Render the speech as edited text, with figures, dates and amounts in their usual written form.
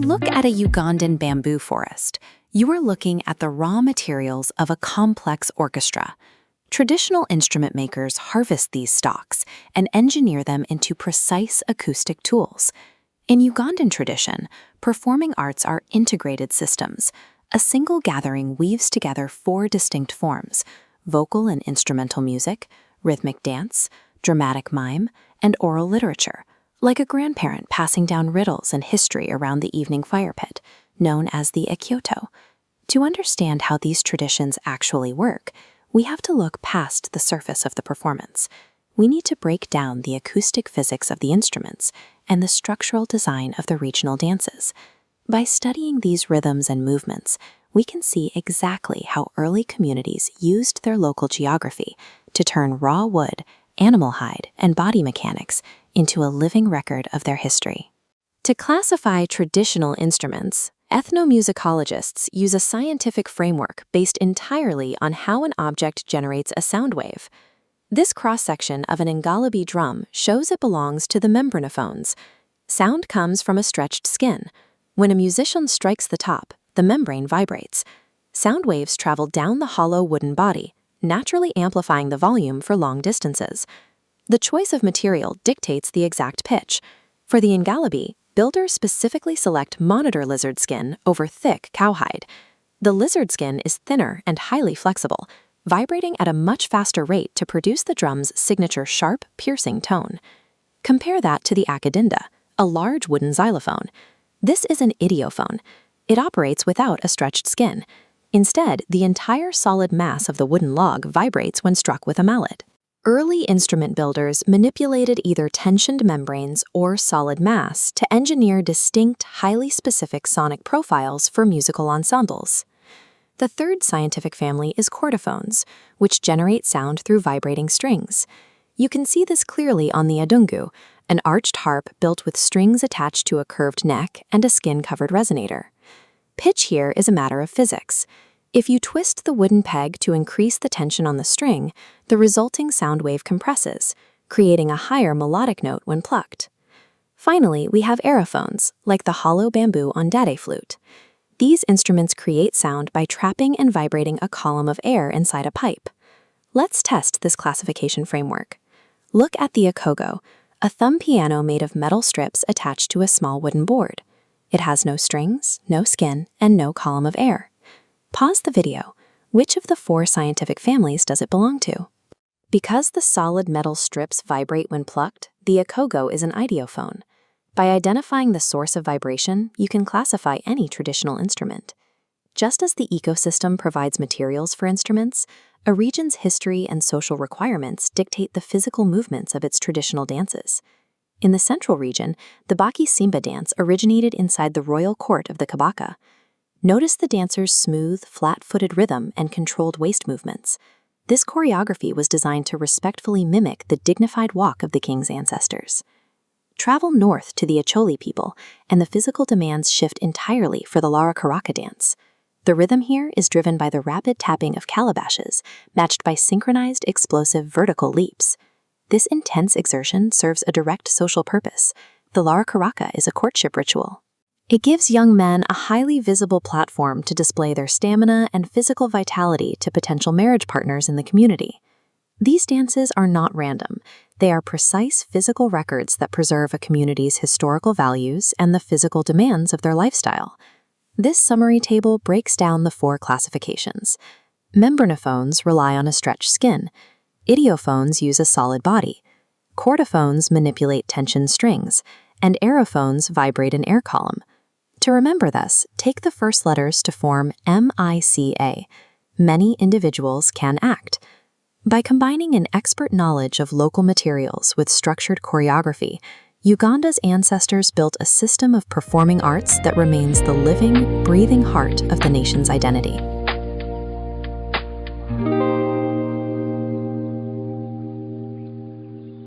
look at a Ugandan bamboo forest, you are looking at the raw materials of a complex orchestra. Traditional instrument makers harvest these stalks and engineer them into precise acoustic tools. In Ugandan tradition, performing arts are integrated systems. A single gathering weaves together four distinct forms: vocal and instrumental music, rhythmic dance, dramatic mime, and oral literature, like a grandparent passing down riddles and history around the evening fire pit, known as the ekyoto. To understand how these traditions actually work, we have to look past the surface of the performance. We need to break down the acoustic physics of the instruments and the structural design of the regional dances. By studying these rhythms and movements, we can see exactly how early communities used their local geography to turn raw wood, animal hide, and body mechanics into a living record of their history. To classify traditional instruments, ethnomusicologists use a scientific framework based entirely on how an object generates a sound wave. This cross-section of an ngalabi drum shows it belongs to the membranophones. Sound comes from a stretched skin. When a musician strikes the top, the membrane vibrates. Sound waves travel down the hollow wooden body, naturally amplifying the volume for long distances. The choice of material dictates the exact pitch. For the ngalabi, builders specifically select monitor lizard skin over thick cowhide. The lizard skin is thinner and highly flexible, vibrating at a much faster rate to produce the drum's signature sharp, piercing tone. Compare that to the akadinda, a large wooden xylophone. This is an idiophone. It operates without a stretched skin. Instead, the entire solid mass of the wooden log vibrates when struck with a mallet. Early instrument builders manipulated either tensioned membranes or solid mass to engineer distinct, highly specific sonic profiles for musical ensembles. The third scientific family is chordophones, which generate sound through vibrating strings. You can see this clearly on the adungu, an arched harp built with strings attached to a curved neck and a skin-covered resonator. Pitch here is a matter of physics. If you twist the wooden peg to increase the tension on the string, the resulting sound wave compresses, creating a higher melodic note when plucked. Finally, we have aerophones, like the hollow bamboo ondate flute. These instruments create sound by trapping and vibrating a column of air inside a pipe. Let's test this classification framework. Look at the akogo, a thumb piano made of metal strips attached to a small wooden board. It has no strings, no skin, and no column of air. Pause the video. Which of the four scientific families does it belong to? Because the solid metal strips vibrate when plucked, the akogo is an idiophone. By identifying the source of vibration, you can classify any traditional instrument. Just as the ecosystem provides materials for instruments, a region's history and social requirements dictate the physical movements of its traditional dances. In the central region, the Baki Simba dance originated inside the royal court of the Kabaka. Notice the dancer's smooth, flat-footed rhythm and controlled waist movements. This choreography was designed to respectfully mimic the dignified walk of the king's ancestors. Travel north to the Acholi people, and the physical demands shift entirely for the Lara Karaka dance. The rhythm here is driven by the rapid tapping of calabashes, matched by synchronized, explosive vertical leaps. This intense exertion serves a direct social purpose. The Lara Karaka is a courtship ritual. It gives young men a highly visible platform to display their stamina and physical vitality to potential marriage partners in the community. These dances are not random. They are precise physical records that preserve a community's historical values and the physical demands of their lifestyle. This summary table breaks down the four classifications. Membranophones rely on a stretched skin. Idiophones use a solid body. Chordophones manipulate tensioned strings, and aerophones vibrate an air column. To remember this, take the first letters to form MICA. Many individuals can act. By combining an expert knowledge of local materials with structured choreography, Uganda's ancestors built a system of performing arts that remains the living, breathing heart of the nation's identity.